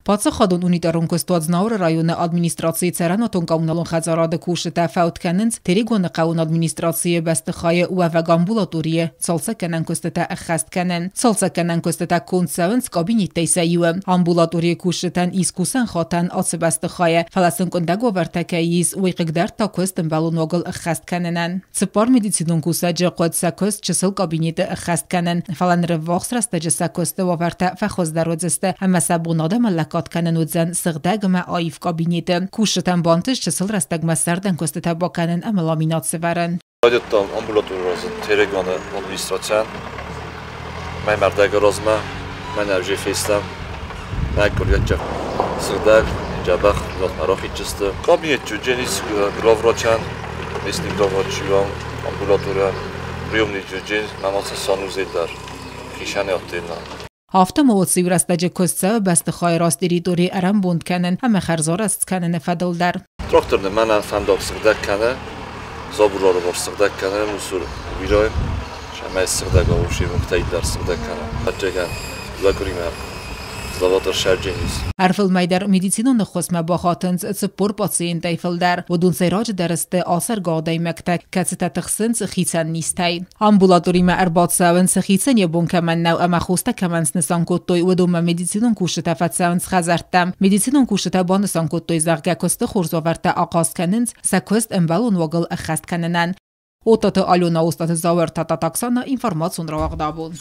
Բացը խադուն ունիտարուն կստուած նաուրը ռայոնը ադմինիստրացիի ծերանոտուն կամունալուն խազարադը կուշտը ֆաուտ կեննց, թերիգոնը կաուն ադմինիստրացիի բեստխայը ու ավագ ամբուլատորիը, ցալսա կենան կստտա ըխաստ կենեն, ցալսա կենան կստտա կոնսավնց կաբինի տեյսայյուը, ամբուլատորիը կուշտան իսկուսան խոտան ացը բեստխայը, ֆալասն կնդագո վարտակայիս ու իղգդար տակոստն բալուն ոգլ ըխաստ կենենան. Ծպար մեդիցինուն կուսա ջեղոտ սակոս չսլ կաբինիտը ըխաստ կենեն, ֆալանրը վաղսրաստը ջսակոստը վավարտա ֆախոզդարոձստը, ամասաբունադը մլակ Կանանուձան սղդագմա այվ կաբինետը կուշտան բանտış չսլ ռաստագմա սարդան կոստետաբականն ամլամինատ սվարան Այդտամ ամբուլատորիա թերեգանը ադմինիստրացիան մայ մարտագարոզմա մենաժի ֆեստամ մայկորյաճա սղдаг ջաբախ լոթարոխիչստը կաբինետ ջուջենիս գլովրոչան էսնի գլովրոչիոն ամբուլատորիա ռիումնի ջուջեն մամացը սանուզեդար խիշանի ոտենա Автомовцы врастаджи костца бестхай раст территории арамбунд кенен ама харзораст кенен фадалдар. Тракторны манан фандок сырдак кене, забурлары бар сырдак кене, мусор вирой, шамай сырдак авуши муктайдар сырдак кене. Хаджаган лагуример. Заводar şerceniz. Erfil meydar medicinin xosma baxatınız spor pasiyent eyfildar و دون سراج درسته آثر گادای مکتک کسیت تخسنس خیسن نیستی. امبولاتوری ما ارباط سوانس خیسن یبون کمان نو اما خوسته کمانس نسان کتوی و دوم مدیسینون کوشته فت سوانس خزرتم. مدیسینون کوشته با نسان کتوی زغگه کست خورز آورته آقاس کننز سکست امبالون وگل اخست کننن. اوتات آلونا استاد زاور تا تاکسانا اینفرماسیون را آقدابون.